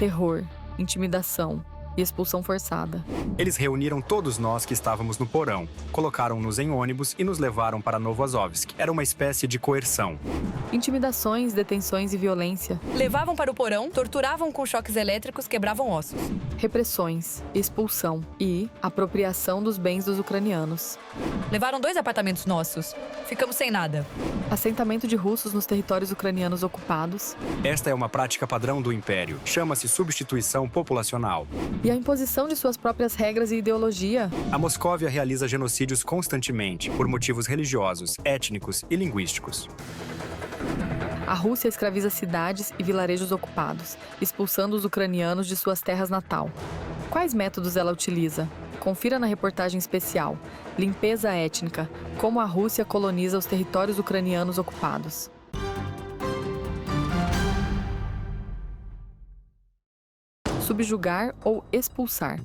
terror, intimidação e expulsão forçada. Eles reuniram todos nós que estávamos no porão, colocaram-nos em ônibus e nos levaram para Novoazovsk. Era uma espécie de coerção. Intimidações, detenções e violência. Levavam para o porão, torturavam com choques elétricos, quebravam ossos. Repressões, expulsão e apropriação dos bens dos ucranianos. Levaram 2 apartamentos nossos. Ficamos sem nada. Assentamento de russos nos territórios ucranianos ocupados. Esta é uma prática padrão do Império. Chama-se substituição populacional. E a imposição de suas próprias regras e ideologia. A Moscóvia realiza genocídios constantemente, por motivos religiosos, étnicos e linguísticos. A Rússia escraviza cidades e vilarejos ocupados, expulsando os ucranianos de suas terras natal. Quais métodos ela utiliza? Confira na reportagem especial Limpeza Étnica, como a Rússia coloniza os territórios ucranianos ocupados. Subjugar ou expulsar.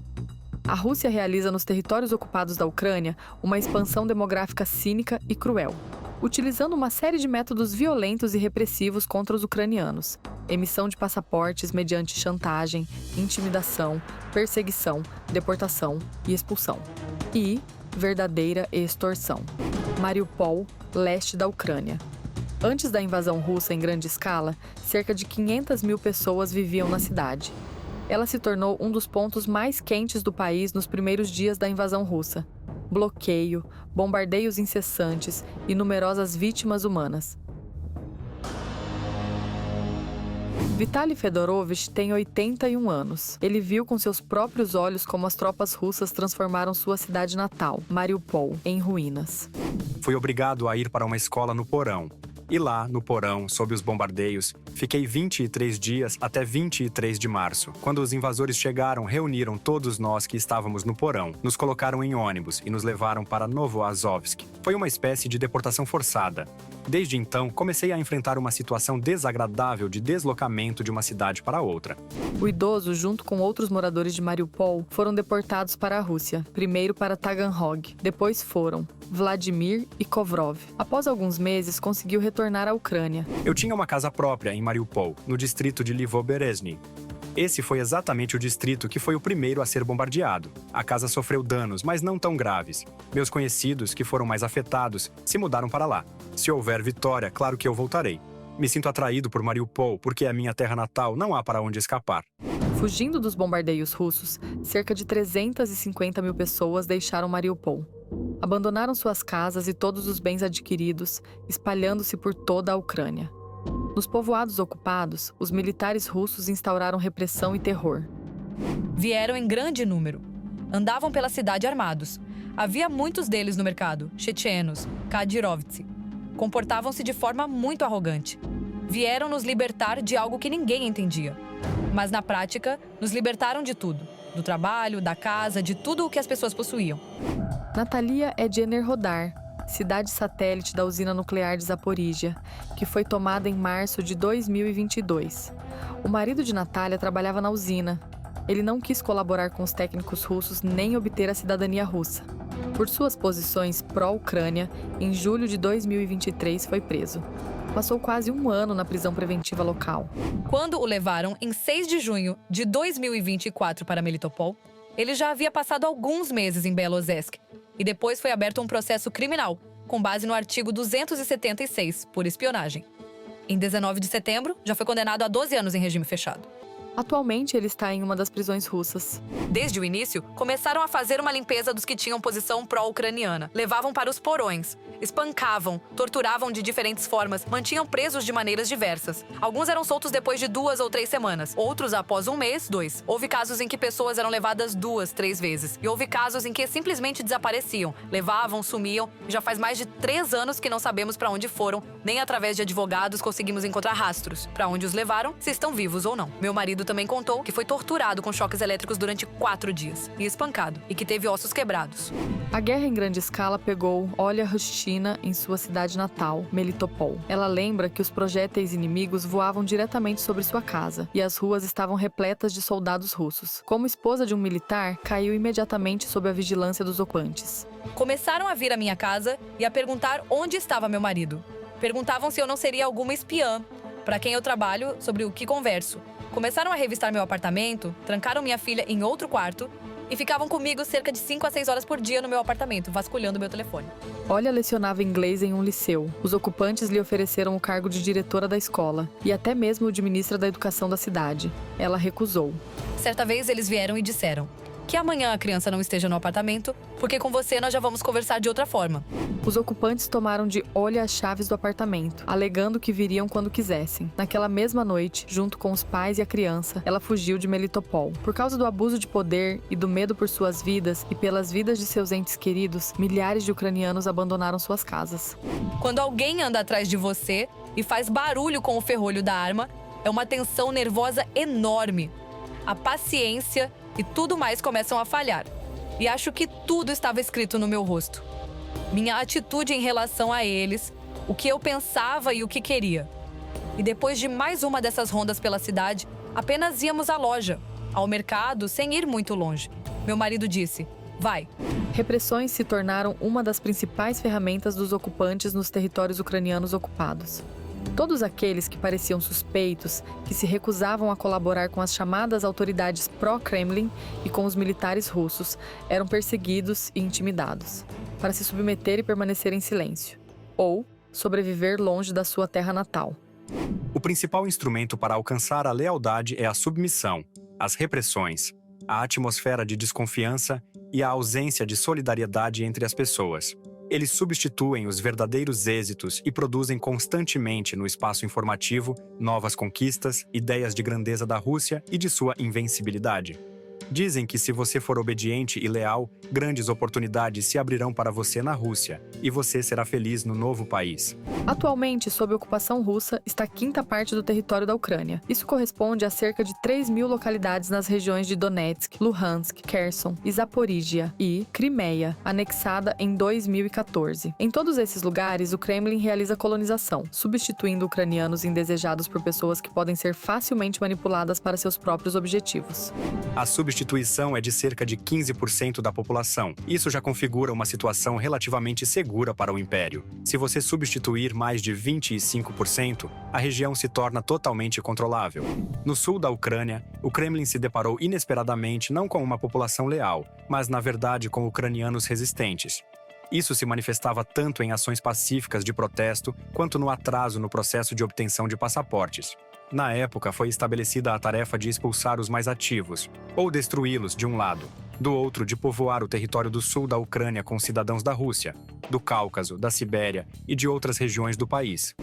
A Rússia realiza nos territórios ocupados da Ucrânia uma expansão demográfica cínica e cruel, utilizando uma série de métodos violentos e repressivos contra os ucranianos. Emissão de passaportes mediante chantagem, intimidação, perseguição, deportação e expulsão. E verdadeira extorsão. Mariupol, leste da Ucrânia. Antes da invasão russa em grande escala, cerca de 500 mil pessoas viviam na cidade. Ela se tornou um dos pontos mais quentes do país nos primeiros dias da invasão russa. Bloqueio, bombardeios incessantes e numerosas vítimas humanas. Vitaly Fedorovich tem 81 anos. Ele viu com seus próprios olhos como as tropas russas transformaram sua cidade natal, Mariupol, em ruínas. Fui obrigado a ir para uma escola no porão. E lá, no porão, sob os bombardeios, fiquei 23 dias até 23 de março. Quando os invasores chegaram, reuniram todos nós que estávamos no porão, nos colocaram em ônibus e nos levaram para Novoazovsk. Foi uma espécie de deportação forçada. Desde então, comecei a enfrentar uma situação desagradável de deslocamento de uma cidade para outra. O idoso, junto com outros moradores de Mariupol, foram deportados para a Rússia. Primeiro para Taganrog, depois foram Vladimir e Kovrov. Após alguns meses, conseguiu retornar à Ucrânia. Eu tinha uma casa própria em Mariupol, no distrito de Livoberezhny. Esse foi exatamente o distrito que foi o primeiro a ser bombardeado. A casa sofreu danos, mas não tão graves. Meus conhecidos, que foram mais afetados, se mudaram para lá. Se houver vitória, claro que eu voltarei. Me sinto atraído por Mariupol, porque é minha terra natal, não há para onde escapar. Fugindo dos bombardeios russos, cerca de 350 mil pessoas deixaram Mariupol. Abandonaram suas casas e todos os bens adquiridos, espalhando-se por toda a Ucrânia. Nos povoados ocupados, os militares russos instauraram repressão e terror. Vieram em grande número. Andavam pela cidade armados. Havia muitos deles no mercado, chechenos, kadirovtsi. Comportavam-se de forma muito arrogante. Vieram nos libertar de algo que ninguém entendia. Mas na prática, nos libertaram de tudo. Do trabalho, da casa, de tudo o que as pessoas possuíam. Natalia é de Enerhodar, cidade satélite da usina nuclear de Zaporígia, que foi tomada em março de 2022. O marido de Natália trabalhava na usina. Ele não quis colaborar com os técnicos russos nem obter a cidadania russa. Por suas posições pró-Ucrânia, em julho de 2023 foi preso. Passou quase um ano na prisão preventiva local. Quando o levaram em 6 de junho de 2024 para Melitopol, ele já havia passado alguns meses em Belozersk e depois foi aberto um processo criminal, com base no artigo 276, por espionagem. Em 19 de setembro, já foi condenado a 12 anos em regime fechado. Atualmente, ele está em uma das prisões russas. Desde o início, começaram a fazer uma limpeza dos que tinham posição pró-ucraniana. Levavam para os porões, espancavam, torturavam de diferentes formas, mantinham presos de maneiras diversas. Alguns eram soltos depois de 2 ou 3 semanas, outros após 1 mês, 2. Houve casos em que pessoas eram levadas 2, 3 vezes. E houve casos em que simplesmente desapareciam, levavam, sumiam. E já faz mais de 3 anos que não sabemos para onde foram, nem através de advogados conseguimos encontrar rastros. Para onde os levaram, se estão vivos ou não. Meu marido também contou que foi torturado com choques elétricos durante 4 dias e espancado, e que teve ossos quebrados. A guerra em grande escala pegou Olha Rustina em sua cidade natal, Melitopol. Ela lembra que os projéteis inimigos voavam diretamente sobre sua casa e as ruas estavam repletas de soldados russos. Como esposa de um militar, caiu imediatamente sob a vigilância dos ocupantes. Começaram a vir à minha casa e a perguntar onde estava meu marido. Perguntavam se eu não seria alguma espiã. para quem eu trabalho, sobre o que converso. Começaram a revistar meu apartamento, trancaram minha filha em outro quarto e ficavam comigo cerca de 5 a 6 horas por dia no meu apartamento, vasculhando meu telefone. Olha lecionava inglês em um liceu. Os ocupantes lhe ofereceram o cargo de diretora da escola e até mesmo o de ministra da educação da cidade. Ela recusou. Certa vez eles vieram e disseram que amanhã a criança não esteja no apartamento, porque com você nós já vamos conversar de outra forma. Os ocupantes tomaram de olho as chaves do apartamento, alegando que viriam quando quisessem. Naquela mesma noite, junto com os pais e a criança, ela fugiu de Melitopol. Por causa do abuso de poder e do medo por suas vidas e pelas vidas de seus entes queridos, milhares de ucranianos abandonaram suas casas. Quando alguém anda atrás de você e faz barulho com o ferrolho da arma, é uma tensão nervosa enorme. A paciência e tudo mais começam a falhar. E acho que tudo estava escrito no meu rosto. Minha atitude em relação a eles, o que eu pensava e o que queria. E depois de mais uma dessas rondas pela cidade, apenas íamos à loja, ao mercado, sem ir muito longe. Meu marido disse: vai. Repressões se tornaram uma das principais ferramentas dos ocupantes nos territórios ucranianos ocupados. Todos aqueles que pareciam suspeitos, que se recusavam a colaborar com as chamadas autoridades pró-Kremlin e com os militares russos, eram perseguidos e intimidados, para se submeter e permanecer em silêncio, ou sobreviver longe da sua terra natal. O principal instrumento para alcançar a lealdade é a submissão, as repressões, a atmosfera de desconfiança e a ausência de solidariedade entre as pessoas. Eles substituem os verdadeiros êxitos e produzem constantemente no espaço informativo novas conquistas, ideias de grandeza da Rússia e de sua invencibilidade. Dizem que se você for obediente e leal, grandes oportunidades se abrirão para você na Rússia e você será feliz no novo país. Atualmente, sob ocupação russa, está a quinta parte do território da Ucrânia. Isso corresponde a cerca de 3.000 localidades nas regiões de Donetsk, Luhansk, Kherson e Zaporígia e Crimeia, anexada em 2014. Em todos esses lugares, o Kremlin realiza colonização, substituindo ucranianos indesejados por pessoas que podem ser facilmente manipuladas para seus próprios objetivos. A substituição é de cerca de 15% da população. Isso já configura uma situação relativamente segura para o Império. Se você substituir mais de 25%, a região se torna totalmente controlável. No sul da Ucrânia, o Kremlin se deparou inesperadamente não com uma população leal, mas na verdade com ucranianos resistentes. Isso se manifestava tanto em ações pacíficas de protesto, quanto no atraso no processo de obtenção de passaportes. Na época, foi estabelecida a tarefa de expulsar os mais ativos, ou destruí-los de um lado, do outro de povoar o território do sul da Ucrânia com cidadãos da Rússia, do Cáucaso, da Sibéria e de outras regiões do país.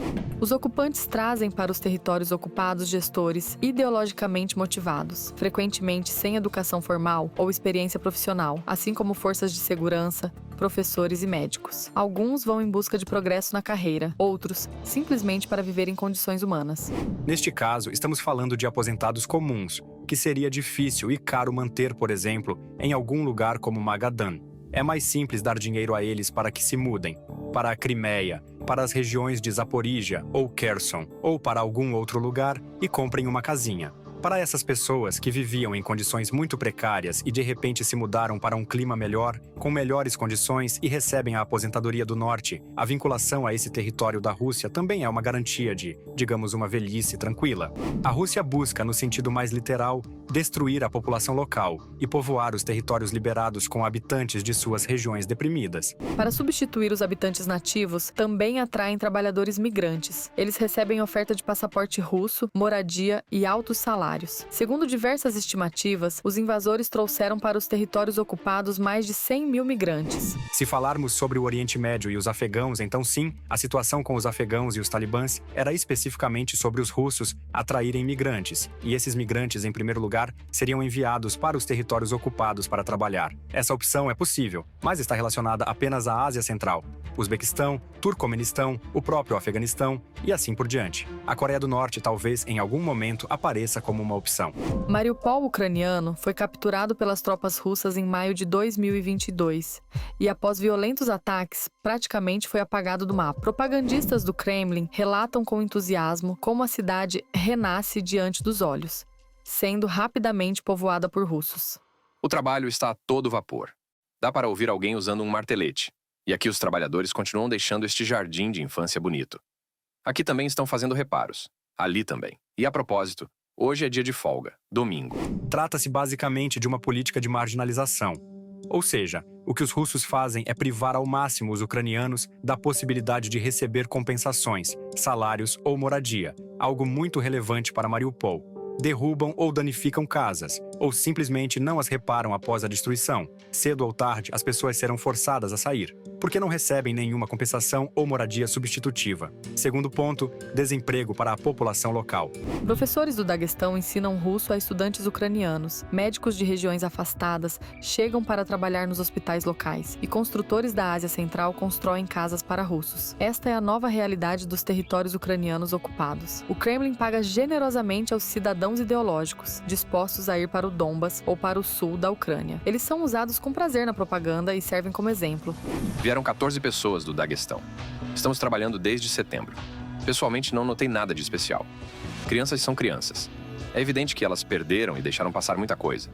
Os ocupantes trazem para os territórios ocupados gestores ideologicamente motivados, frequentemente sem educação formal ou experiência profissional, assim como forças de segurança, professores e médicos. Alguns vão em busca de progresso na carreira, outros simplesmente para viver em condições humanas. Neste caso, estamos falando de aposentados comuns, que seria difícil e caro manter, por exemplo, em algum lugar como Magadan. É mais simples dar dinheiro a eles para que se mudem, para a Crimeia, para as regiões de Zaporígia ou Kherson, ou para algum outro lugar e comprem uma casinha. Para essas pessoas que viviam em condições muito precárias e de repente se mudaram para um clima melhor, com melhores condições e recebem a aposentadoria do norte, a vinculação a esse território da Rússia também é uma garantia de, digamos, uma velhice tranquila. A Rússia busca, no sentido mais literal, destruir a população local e povoar os territórios liberados com habitantes de suas regiões deprimidas. Para substituir os habitantes nativos, também atraem trabalhadores migrantes. Eles recebem oferta de passaporte russo, moradia e altos salários. Segundo diversas estimativas, os invasores trouxeram para os territórios ocupados mais de 100.000 migrantes. Se falarmos sobre o Oriente Médio e os afegãos, então sim, a situação com os afegãos e os talibãs era especificamente sobre os russos atraírem migrantes, e esses migrantes, em primeiro lugar, seriam enviados para os territórios ocupados para trabalhar. Essa opção é possível, mas está relacionada apenas à Ásia Central, Uzbequistão, Turcomenistão, o próprio Afeganistão e assim por diante. A Coreia do Norte talvez em algum momento apareça como uma opção. Mariupol ucraniano foi capturado pelas tropas russas em maio de 2022 e, após violentos ataques, praticamente foi apagado do mapa. Propagandistas do Kremlin relatam com entusiasmo como a cidade renasce diante dos olhos, sendo rapidamente povoada por russos. O trabalho está a todo vapor. Dá para ouvir alguém usando um martelete. E aqui os trabalhadores continuam deixando este jardim de infância bonito. Aqui também estão fazendo reparos. Ali também. E a propósito, hoje é dia de folga, domingo. Trata-se basicamente de uma política de marginalização. Ou seja, o que os russos fazem é privar ao máximo os ucranianos da possibilidade de receber compensações, salários ou moradia, algo muito relevante para Mariupol. Derrubam ou danificam casas, ou simplesmente não as reparam após a destruição. Cedo ou tarde, as pessoas serão forçadas a sair, porque não recebem nenhuma compensação ou moradia substitutiva. Segundo ponto, desemprego para a população local. Professores do Daguestão ensinam russo a estudantes ucranianos. Médicos de regiões afastadas chegam para trabalhar nos hospitais locais. E construtores da Ásia Central constroem casas para russos. Esta é a nova realidade dos territórios ucranianos ocupados. O Kremlin paga generosamente aos cidadãos ideológicos, dispostos a ir para o Donbas ou para o sul da Ucrânia. Eles são usados com prazer na propaganda e servem como exemplo. Vieram 14 pessoas do Daguestão. Estamos trabalhando desde setembro. Pessoalmente, não notei nada de especial. Crianças são crianças. É evidente que elas perderam e deixaram passar muita coisa.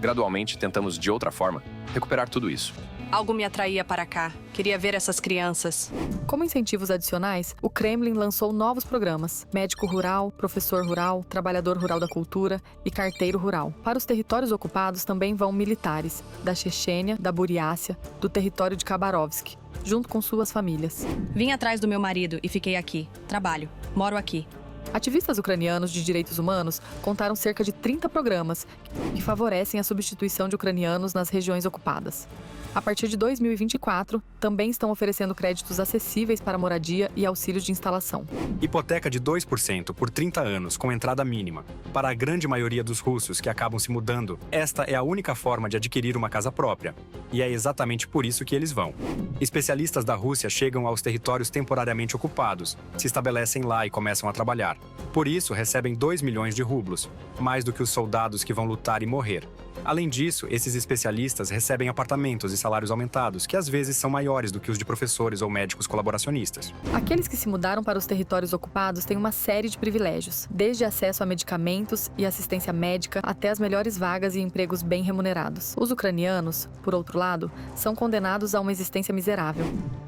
Gradualmente, tentamos, de outra forma, recuperar tudo isso. Algo me atraía para cá. Queria ver essas crianças. Como incentivos adicionais, o Kremlin lançou novos programas: médico rural, professor rural, trabalhador rural da cultura e carteiro rural. Para os territórios ocupados também vão militares da Chechênia, da Buriácia, do território de Khabarovsk, junto com suas famílias. Vim atrás do meu marido e fiquei aqui. Trabalho. Moro aqui. Ativistas ucranianos de direitos humanos contaram cerca de 30 programas que favorecem a substituição de ucranianos nas regiões ocupadas. A partir de 2024, também estão oferecendo créditos acessíveis para moradia e auxílios de instalação. Hipoteca de 2% por 30 anos com entrada mínima. Para a grande maioria dos russos que acabam se mudando, esta é a única forma de adquirir uma casa própria. E é exatamente por isso que eles vão. Especialistas da Rússia chegam aos territórios temporariamente ocupados, se estabelecem lá e começam a trabalhar. Por isso, recebem 2 milhões de rublos, mais do que os soldados que vão lutar e morrer. Além disso, esses especialistas recebem apartamentos e salários aumentados, que às vezes são maiores do que os de professores ou médicos colaboracionistas. Aqueles que se mudaram para os territórios ocupados têm uma série de privilégios, desde acesso a medicamentos e assistência médica até as melhores vagas e empregos bem remunerados. Os ucranianos, por outro lado, são condenados a uma existência miserável.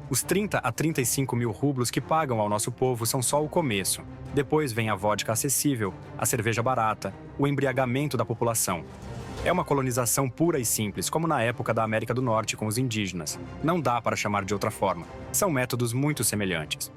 Os 30 a 35 mil rublos que pagam ao nosso povo são só o começo. Depois vem a vodka acessível, a cerveja barata, o embriagamento da população. É uma colonização pura e simples, como na época da América do Norte com os indígenas. Não dá para chamar de outra forma. São métodos muito semelhantes.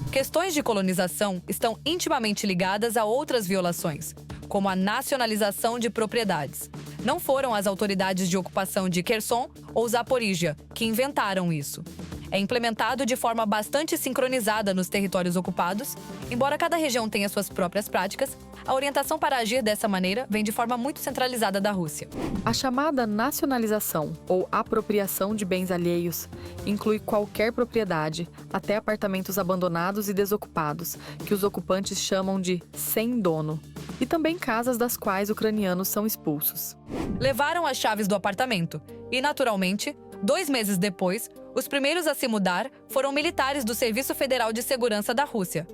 Questões de colonização estão intimamente ligadas a outras violações, como a nacionalização de propriedades. Não foram as autoridades de ocupação de Kherson ou Zaporíjia que inventaram isso. É implementado de forma bastante sincronizada nos territórios ocupados. Embora cada região tenha suas próprias práticas, a orientação para agir dessa maneira vem de forma muito centralizada da Rússia. A chamada nacionalização, ou apropriação de bens alheios, inclui qualquer propriedade, até apartamentos abandonados e desocupados, que os ocupantes chamam de sem dono, e também casas das quais ucranianos são expulsos. Levaram as chaves do apartamento e, naturalmente, 2 meses depois, os primeiros a se mudar foram militares do Serviço Federal de Segurança da Rússia.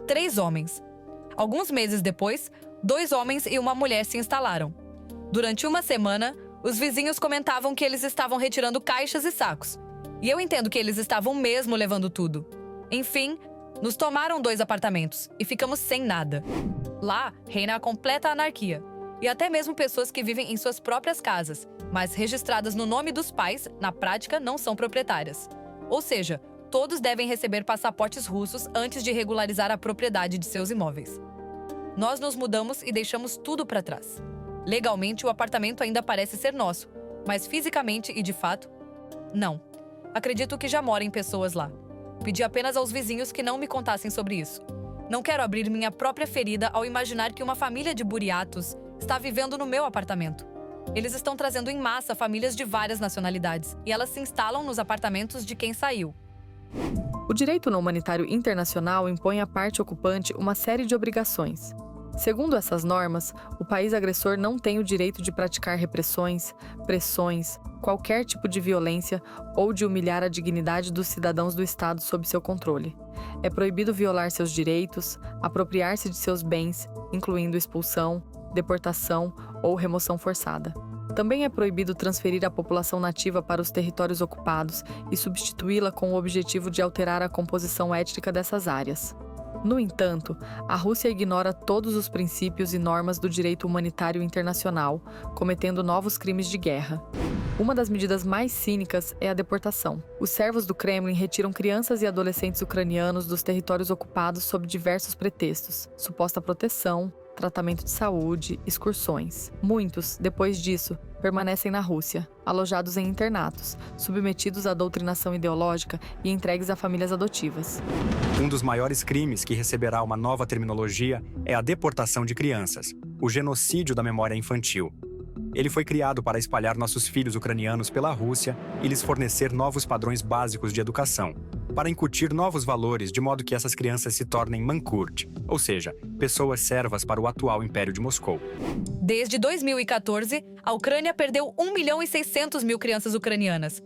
3 homens. Alguns meses depois, 2 homens e uma mulher se instalaram. Durante uma semana, os vizinhos comentavam que eles estavam retirando caixas e sacos. E eu entendo que eles estavam mesmo levando tudo. Enfim, nos tomaram 2 apartamentos e ficamos sem nada. Lá, reina a completa anarquia. E até mesmo pessoas que vivem em suas próprias casas, mas registradas no nome dos pais, na prática não são proprietárias. Ou seja, todos devem receber passaportes russos antes de regularizar a propriedade de seus imóveis. Nós nos mudamos e deixamos tudo para trás. Legalmente, o apartamento ainda parece ser nosso, mas fisicamente e de fato, não. Acredito que já morem pessoas lá. Pedi apenas aos vizinhos que não me contassem sobre isso. Não quero abrir minha própria ferida ao imaginar que uma família de buriatos está vivendo no meu apartamento. Eles estão trazendo em massa famílias de várias nacionalidades e elas se instalam nos apartamentos de quem saiu. O direito não humanitário internacional impõe à parte ocupante uma série de obrigações. Segundo essas normas, o país agressor não tem o direito de praticar repressões, pressões, qualquer tipo de violência ou de humilhar a dignidade dos cidadãos do Estado sob seu controle. É proibido violar seus direitos, apropriar-se de seus bens, incluindo expulsão, deportação ou remoção forçada. Também é proibido transferir a população nativa para os territórios ocupados e substituí-la com o objetivo de alterar a composição étnica dessas áreas. No entanto, a Rússia ignora todos os princípios e normas do direito humanitário internacional, cometendo novos crimes de guerra. Uma das medidas mais cínicas é a deportação. Os servos do Kremlin retiram crianças e adolescentes ucranianos dos territórios ocupados sob diversos pretextos: suposta proteção, tratamento de saúde, excursões. Muitos, depois disso, permanecem na Rússia, alojados em internatos, submetidos à doutrinação ideológica e entregues a famílias adotivas. Um dos maiores crimes que receberá uma nova terminologia é a deportação de crianças, o genocídio da memória infantil. Ele foi criado para espalhar nossos filhos ucranianos pela Rússia e lhes fornecer novos padrões básicos de educação, para incutir novos valores de modo que essas crianças se tornem mankurt, ou seja, pessoas servas para o atual Império de Moscou. Desde 2014, a Ucrânia perdeu 1.600.000 crianças ucranianas.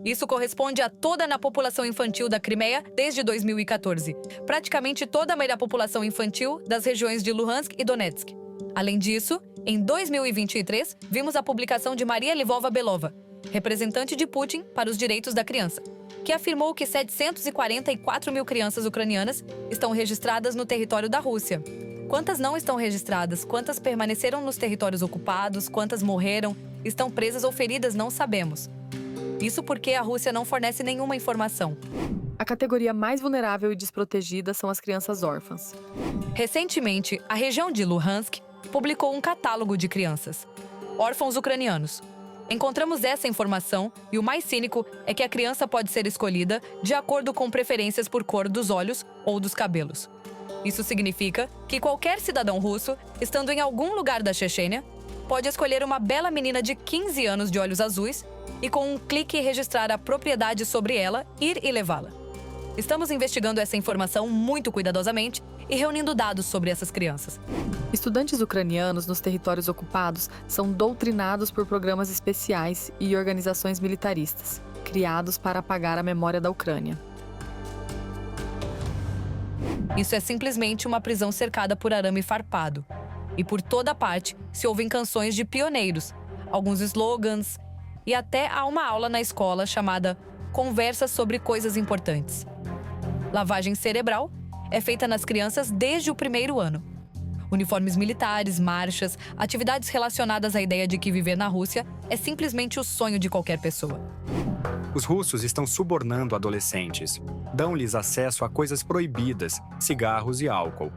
Isso corresponde a toda a população infantil da Crimeia desde 2014, praticamente toda a população infantil das regiões de Luhansk e Donetsk. Além disso, em 2023, vimos a publicação de Maria Lvova-Belova, representante de Putin para os direitos da criança, que afirmou que 744.000 crianças ucranianas estão registradas no território da Rússia. Quantas não estão registradas? Quantas permaneceram nos territórios ocupados? Quantas morreram? Estão presas ou feridas? Não sabemos. Isso porque a Rússia não fornece nenhuma informação. A categoria mais vulnerável e desprotegida são as crianças órfãs. Recentemente, a região de Luhansk publicou um catálogo de crianças órfãos ucranianos. Encontramos essa informação e o mais cínico é que a criança pode ser escolhida de acordo com preferências por cor dos olhos ou dos cabelos. Isso significa que qualquer cidadão russo, estando em algum lugar da Chechênia, pode escolher uma bela menina de 15 anos de olhos azuis e, com um clique, registrar a propriedade sobre ela, ir e levá-la. Estamos investigando essa informação muito cuidadosamente e reunindo dados sobre essas crianças. Estudantes ucranianos nos territórios ocupados são doutrinados por programas especiais e organizações militaristas, criados para apagar a memória da Ucrânia. Isso é simplesmente uma prisão cercada por arame farpado. E por toda parte se ouvem canções de pioneiros, alguns slogans e até há uma aula na escola chamada Conversas sobre Coisas Importantes. Lavagem cerebral é feita nas crianças desde o primeiro ano. Uniformes militares, marchas, atividades relacionadas à ideia de que viver na Rússia é simplesmente o sonho de qualquer pessoa. Os russos estão subornando adolescentes. Dão-lhes acesso a coisas proibidas, cigarros e álcool.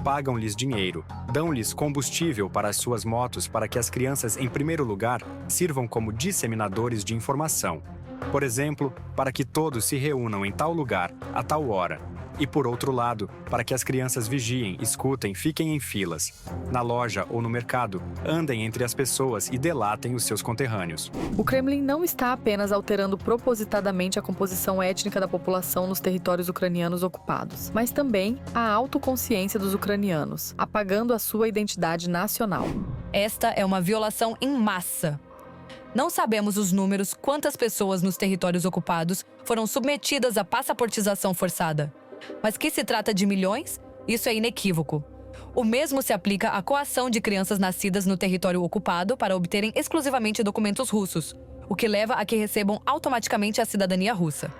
Pagam-lhes dinheiro, dão-lhes combustível para as suas motos para que as crianças, em primeiro lugar, sirvam como disseminadores de informação. Por exemplo, para que todos se reúnam em tal lugar, a tal hora. E, por outro lado, para que as crianças vigiem, escutem, fiquem em filas. Na loja ou no mercado, andem entre as pessoas e delatem os seus conterrâneos. O Kremlin não está apenas alterando propositadamente a composição étnica da população nos territórios ucranianos ocupados, mas também a autoconsciência dos ucranianos, apagando a sua identidade nacional. Esta é uma violação em massa. Não sabemos os números, quantas pessoas nos territórios ocupados foram submetidas à passaportização forçada. Mas que se trata de milhões, isso é inequívoco. O mesmo se aplica à coação de crianças nascidas no território ocupado para obterem exclusivamente documentos russos, o que leva a que recebam automaticamente a cidadania russa.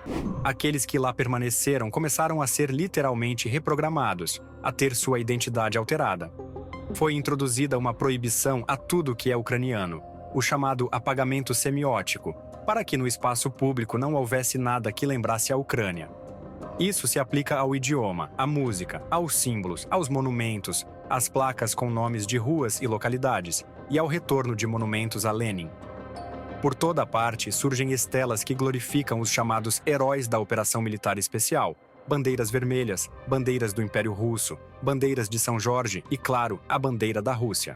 Aqueles que lá permaneceram começaram a ser literalmente reprogramados, a ter sua identidade alterada. Foi introduzida uma proibição a tudo que é ucraniano, o chamado apagamento semiótico, para que no espaço público não houvesse nada que lembrasse a Ucrânia. Isso se aplica ao idioma, à música, aos símbolos, aos monumentos, às placas com nomes de ruas e localidades, e ao retorno de monumentos a Lenin. Por toda parte surgem estelas que glorificam os chamados heróis da Operação Militar Especial, bandeiras vermelhas, bandeiras do Império Russo, bandeiras de São Jorge e, claro, a bandeira da Rússia.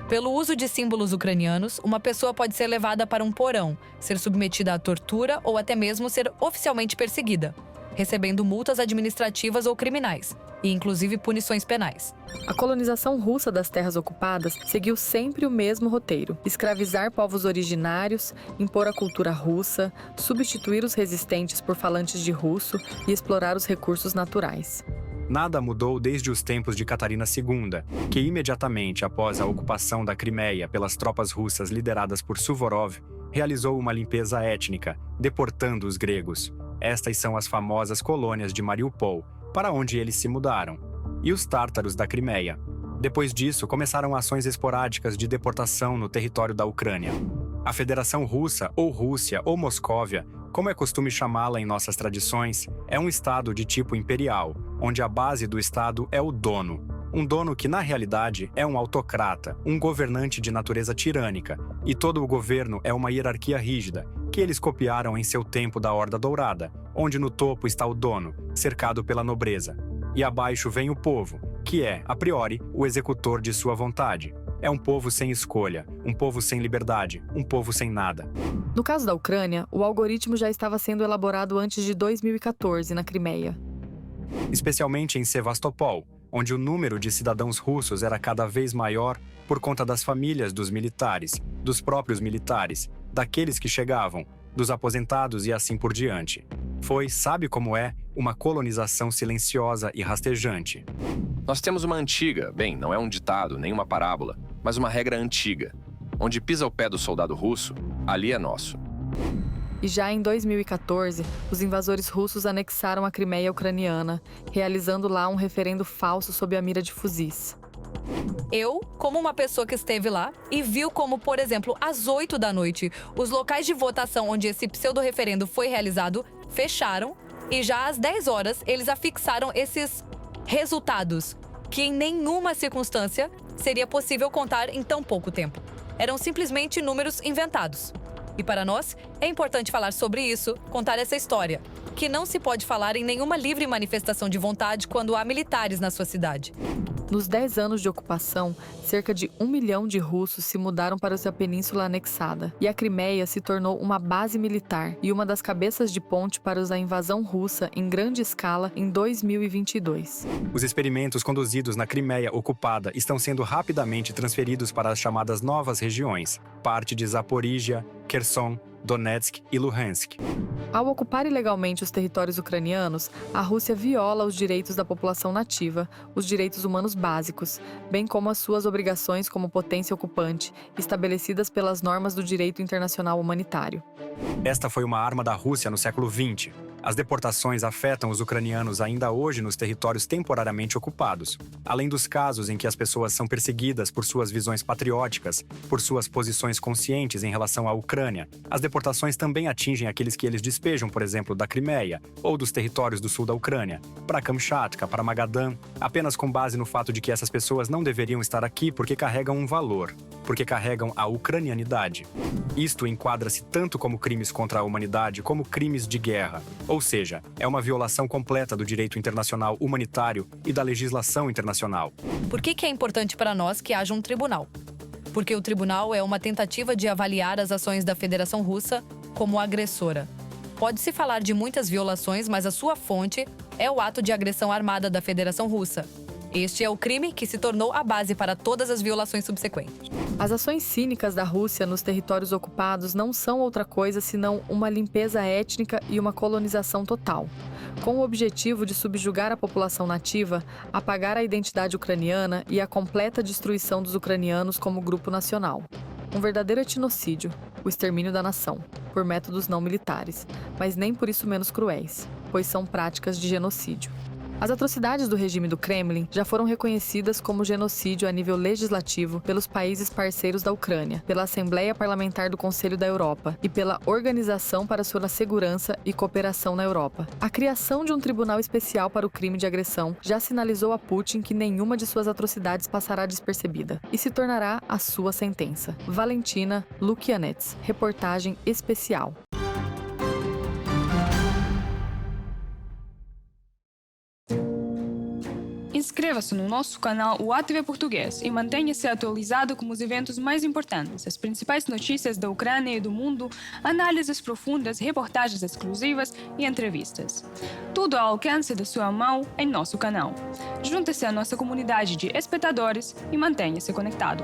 Pelo uso de símbolos ucranianos, uma pessoa pode ser levada para um porão, ser submetida à tortura ou até mesmo ser oficialmente perseguida, recebendo multas administrativas ou criminais, e inclusive punições penais. A colonização russa das terras ocupadas seguiu sempre o mesmo roteiro: escravizar povos originários, impor a cultura russa, substituir os resistentes por falantes de russo e explorar os recursos naturais. Nada mudou desde os tempos de Catarina II, que imediatamente após a ocupação da Crimeia pelas tropas russas lideradas por Suvorov, realizou uma limpeza étnica, deportando os gregos. Estas são as famosas colônias de Mariupol, para onde eles se mudaram, e os tártaros da Crimeia. Depois disso, começaram ações esporádicas de deportação no território da Ucrânia. A Federação Russa, ou Rússia, ou Moscóvia, como é costume chamá-la em nossas tradições, é um estado de tipo imperial, onde a base do estado é o dono. Um dono que, na realidade, é um autocrata, um governante de natureza tirânica, e todo o governo é uma hierarquia rígida, que eles copiaram em seu tempo da Horda Dourada, onde no topo está o dono, cercado pela nobreza, e abaixo vem o povo, que é, a priori, o executor de sua vontade. É um povo sem escolha, um povo sem liberdade, um povo sem nada. No caso da Ucrânia, o algoritmo já estava sendo elaborado antes de 2014, na Crimeia. Especialmente em Sevastopol, onde o número de cidadãos russos era cada vez maior por conta das famílias dos militares, dos próprios militares, daqueles que chegavam, dos aposentados e assim por diante. Foi, sabe como é, uma colonização silenciosa e rastejante. Nós temos uma antiga, bem, não é um ditado, nem uma parábola, mas uma regra antiga. Onde pisa o pé do soldado russo, ali é nosso. E já em 2014, os invasores russos anexaram a Crimeia ucraniana, realizando lá um referendo falso sob a mira de fuzis. Eu, como uma pessoa que esteve lá e viu como, por exemplo, às 8 da noite, os locais de votação onde esse pseudo-referendo foi realizado fecharam e já às 10 horas eles afixaram esses resultados, que em nenhuma circunstância seria possível contar em tão pouco tempo. Eram simplesmente números inventados. E para nós, é importante falar sobre isso, contar essa história, que não se pode falar em nenhuma livre manifestação de vontade quando há militares na sua cidade. Nos 10 anos de ocupação, cerca de 1 milhão de russos se mudaram para a península anexada, e a Crimeia se tornou uma base militar e uma das cabeças de ponte para a invasão russa em grande escala em 2022. Os experimentos conduzidos na Crimeia ocupada estão sendo rapidamente transferidos para as chamadas novas regiões, parte de Zaporíjia, Kherson, Donetsk e Luhansk. Ao ocupar ilegalmente os territórios ucranianos, a Rússia viola os direitos da população nativa, os direitos humanos básicos, bem como as suas obrigações como potência ocupante, estabelecidas pelas normas do direito internacional humanitário. Esta foi uma arma da Rússia no século XX. As deportações afetam os ucranianos ainda hoje nos territórios temporariamente ocupados. Além dos casos em que as pessoas são perseguidas por suas visões patrióticas, por suas posições conscientes em relação à Ucrânia, as deportações também atingem aqueles que eles despejam, por exemplo, da Crimeia ou dos territórios do sul da Ucrânia, para Kamchatka, para Magadan, apenas com base no fato de que essas pessoas não deveriam estar aqui porque carregam um valor, porque carregam a ucranianidade. Isto enquadra-se tanto como crimes contra a humanidade como crimes de guerra. Ou seja, é uma violação completa do direito internacional humanitário e da legislação internacional. Por que é importante para nós que haja um tribunal? Porque o tribunal é uma tentativa de avaliar as ações da Federação Russa como agressora. Pode-se falar de muitas violações, mas a sua fonte é o ato de agressão armada da Federação Russa. Este é o crime que se tornou a base para todas as violações subsequentes. As ações cínicas da Rússia nos territórios ocupados não são outra coisa senão uma limpeza étnica e uma colonização total, com o objetivo de subjugar a população nativa, apagar a identidade ucraniana e a completa destruição dos ucranianos como grupo nacional. Um verdadeiro etnocídio, o extermínio da nação, por métodos não militares, mas nem por isso menos cruéis, pois são práticas de genocídio. As atrocidades do regime do Kremlin já foram reconhecidas como genocídio a nível legislativo pelos países parceiros da Ucrânia, pela Assembleia Parlamentar do Conselho da Europa e pela Organização para a Segurança e Cooperação na Europa. A criação de um tribunal especial para o crime de agressão já sinalizou a Putin que nenhuma de suas atrocidades passará despercebida e se tornará a sua sentença. Valentina Lukianets, reportagem especial. Inscreva-se no nosso canal o ATV Português e mantenha-se atualizado com os eventos mais importantes, as principais notícias da Ucrânia e do mundo, análises profundas, reportagens exclusivas e entrevistas. Tudo ao alcance da sua mão em nosso canal. Junte-se à nossa comunidade de espectadores e mantenha-se conectado.